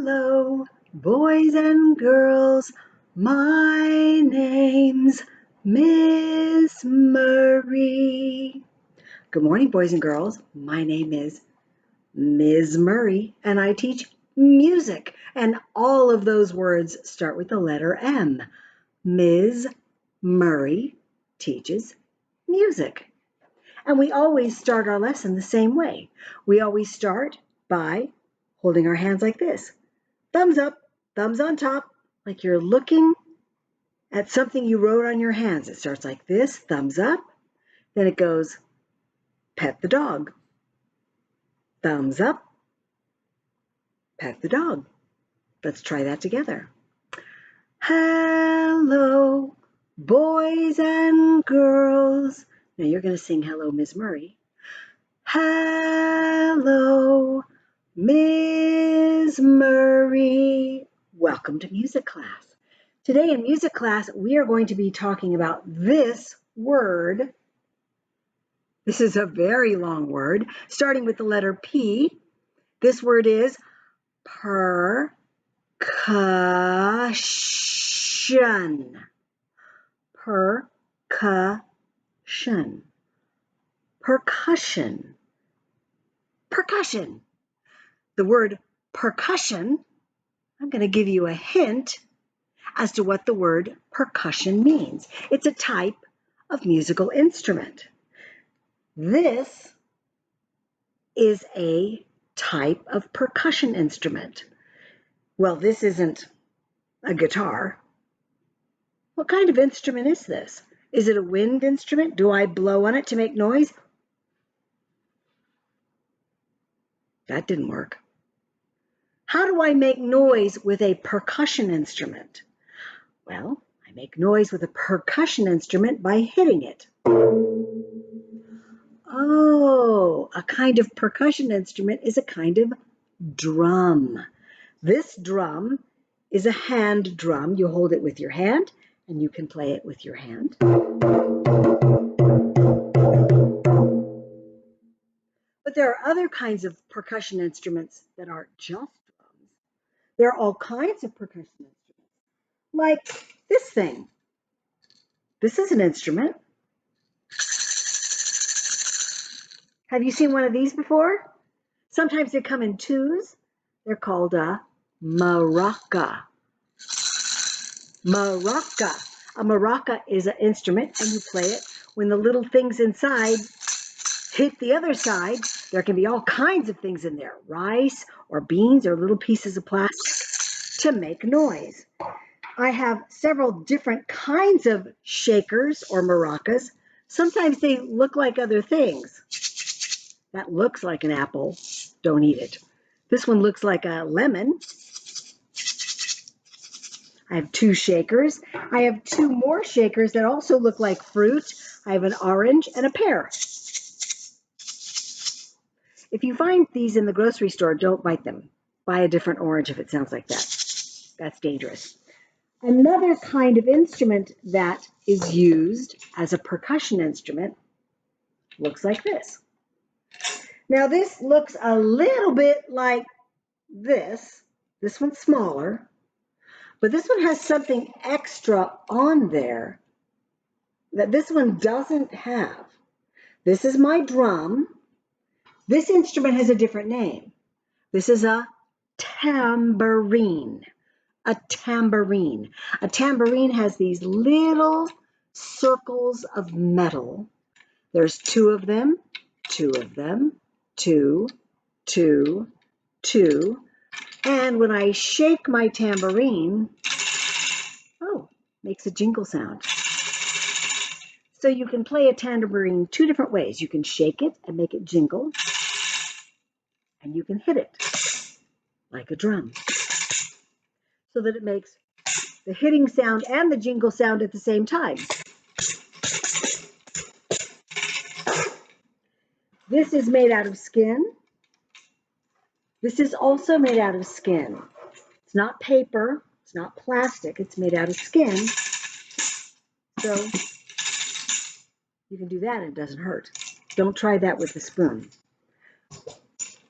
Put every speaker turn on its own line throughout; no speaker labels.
Hello, boys and girls. My name's Miss Murray. Good morning, boys and girls. My name is Ms. Murray, and I teach music. And all of those words start with the letter M. Ms. Murray teaches music. And we always start our lesson the same way. We always start by holding our hands like this. Thumbs up, thumbs on top, like you're looking at something you wrote on your hands. It starts like this, thumbs up. Then it goes, pet the dog. Thumbs up, pet the dog. Let's try that together. Hello, boys and girls. Now you're going to sing Hello, Ms. Murray. Hello, Ms. Murray. Welcome to music class. Today in music class, we are going to be talking about this word. This is a very long word, starting with the letter P. This word is percussion. Percussion. Percussion. Percussion. The word percussion, I'm going to give you a hint as to what the word percussion means. It's a type of musical instrument. This is a type of percussion instrument. Well, this isn't a guitar. What kind of instrument is this? Is it a wind instrument? Do I blow on it to make noise? That didn't work. How do I make noise with a percussion instrument? Well, I make noise with a percussion instrument by hitting it. Oh, a kind of percussion instrument is a kind of drum. This drum is a hand drum. You hold it with your hand, and you can play it with your hand. But there are other kinds of percussion instruments that aren't just drums. There are all kinds of percussion instruments, like this thing. This is an instrument. Have you seen one of these before? Sometimes they come in twos. They're called a maraca. Maraca. A maraca is an instrument, and you play it when the little things inside hit the other side. There can be all kinds of things in there, rice or beans or little pieces of plastic to make noise. I have several different kinds of shakers or maracas. Sometimes they look like other things. That looks like an apple. Don't eat it. This one looks like a lemon. I have two shakers. I have two more shakers that also look like fruit. I have an orange and a pear. If you find these in the grocery store, don't bite them. Buy a different orange if it sounds like that. That's dangerous. Another kind of instrument that is used as a percussion instrument looks like this. Now this looks a little bit like this. This one's smaller, but this one has something extra on there that this one doesn't have. This is my drum. This instrument has a different name. This is a tambourine. A tambourine. A tambourine has these little circles of metal. There's two of them, two, two. And when I shake my tambourine, makes a jingle sound. So you can play a tambourine two different ways. You can shake it and make it jingle, and you can hit it like a drum so that it makes the hitting sound and the jingle sound at the same time. This is made out of skin. This is also made out of skin. It's not paper, it's not plastic, it's made out of skin. So you can do that and it doesn't hurt. Don't try that with the spoon.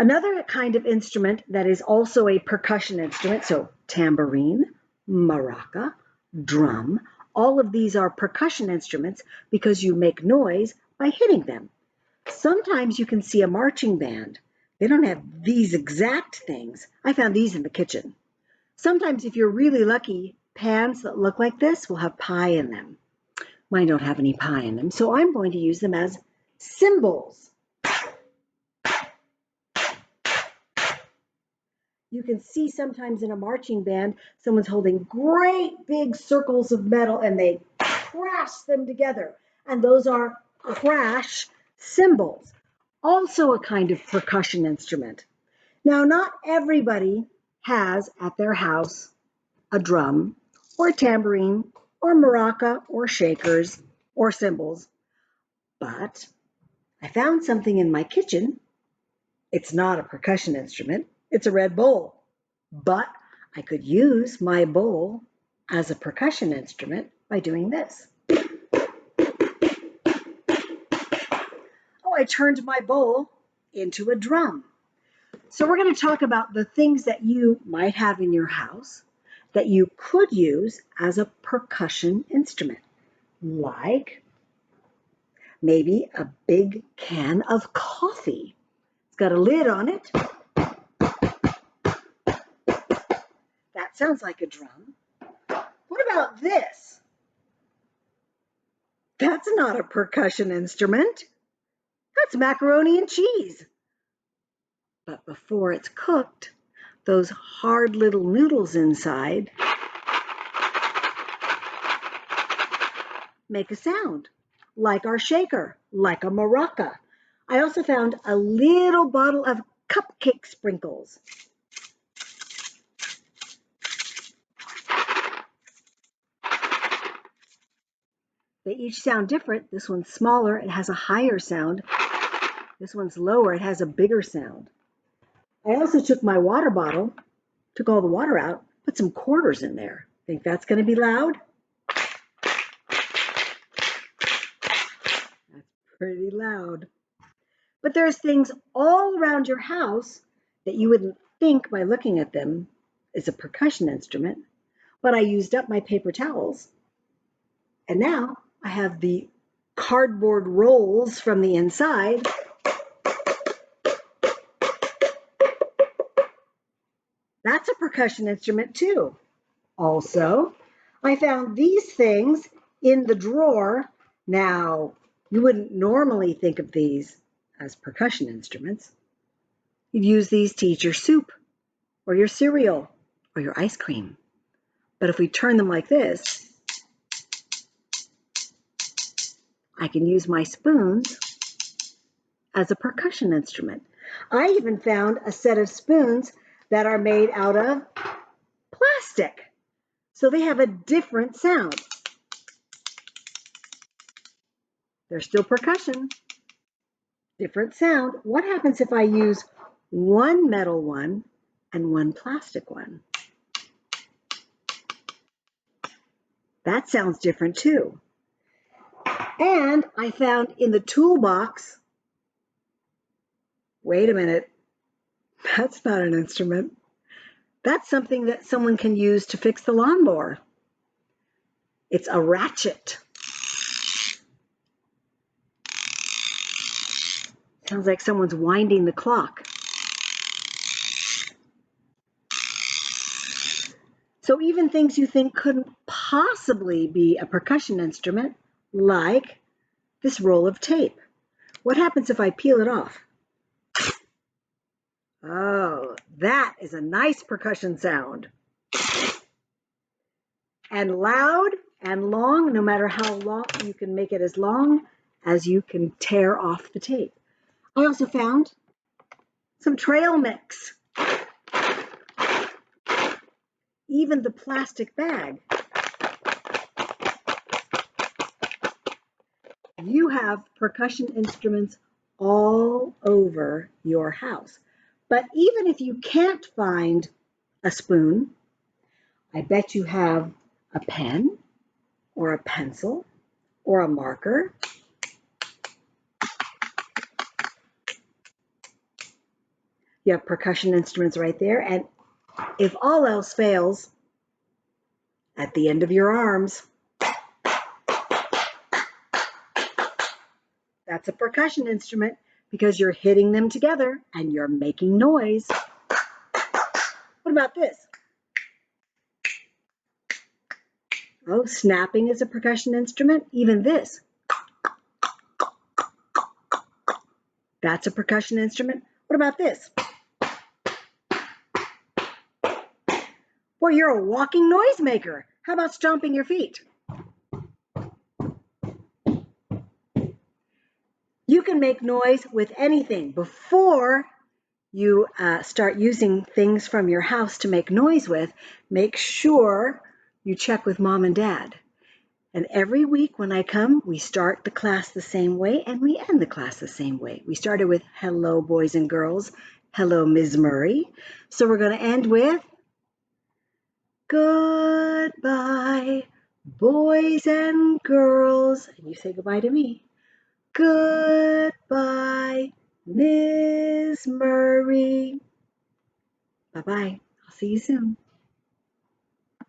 Another kind of instrument that is also a percussion instrument, so tambourine, maraca, drum, all of these are percussion instruments because you make noise by hitting them. Sometimes you can see a marching band. They don't have these exact things. I found these in the kitchen. Sometimes if you're really lucky, pans that look like this will have pie in them. Mine don't have any pie in them, so I'm going to use them as cymbals. You can see sometimes in a marching band, someone's holding great big circles of metal and they crash them together. And those are crash cymbals, also a kind of percussion instrument. Now, not everybody has at their house a drum or a tambourine or maraca or shakers or cymbals, but I found something in my kitchen. It's not a percussion instrument, it's a red bowl. But I could use my bowl as a percussion instrument by doing this. Oh, I turned my bowl into a drum. So we're going to talk about the things that you might have in your house that you could use as a percussion instrument, like maybe a big can of coffee. It's got a lid on it. That sounds like a drum. What about this? That's not a percussion instrument. That's macaroni and cheese. But before it's cooked, those hard little noodles inside make a sound, like our shaker, like a maraca. I also found a little bottle of cupcake sprinkles. They each sound different. This one's smaller, it has a higher sound. This one's lower, it has a bigger sound. I also took my water bottle, took all the water out, put some quarters in there. Think that's going to be loud? That's pretty loud. But there's things all around your house that you wouldn't think by looking at them is a percussion instrument. But I used up my paper towels. And now I have the cardboard rolls from the inside. That's a percussion instrument too. Also, I found these things in the drawer. Now, you wouldn't normally think of these as percussion instruments. You'd use these to eat your soup or your cereal or your ice cream. But if we turn them like this, I can use my spoons as a percussion instrument. I even found a set of spoons that are made out of plastic. So they have a different sound. They're still percussion, different sound. What happens if I use one metal one and one plastic one? That sounds different too. And I found in the toolbox, wait a minute, that's not an instrument. That's something that someone can use to fix the lawnmower. It's a ratchet. Sounds like someone's winding the clock. So even things you think couldn't possibly be a percussion instrument, like this roll of tape. What happens if I peel it off? Oh, that is a nice percussion sound. And loud and long, no matter how long, you can make it as long as you can tear off the tape. I also found some trail mix. Even the plastic bag. You have percussion instruments all over your house. But even if you can't find a spoon, I bet you have a pen or a pencil or a marker. You have percussion instruments right there. And if all else fails, at the end of your arms, that's a percussion instrument because you're hitting them together and you're making noise. What about this? Oh, snapping is a percussion instrument. Even this, that's a percussion instrument. What about this? Well, you're a walking noisemaker. How about stomping your feet? You can make noise with anything. Before you start using things from your house to make noise with, make sure you check with mom and dad. And every week when I come, we start the class the same way and we end the class the same way. We started with hello, boys and girls. Hello, Ms. Murray. So we're going to end with goodbye, boys and girls. And you say goodbye to me. Goodbye, Ms. Murray. Bye-bye. I'll see you soon.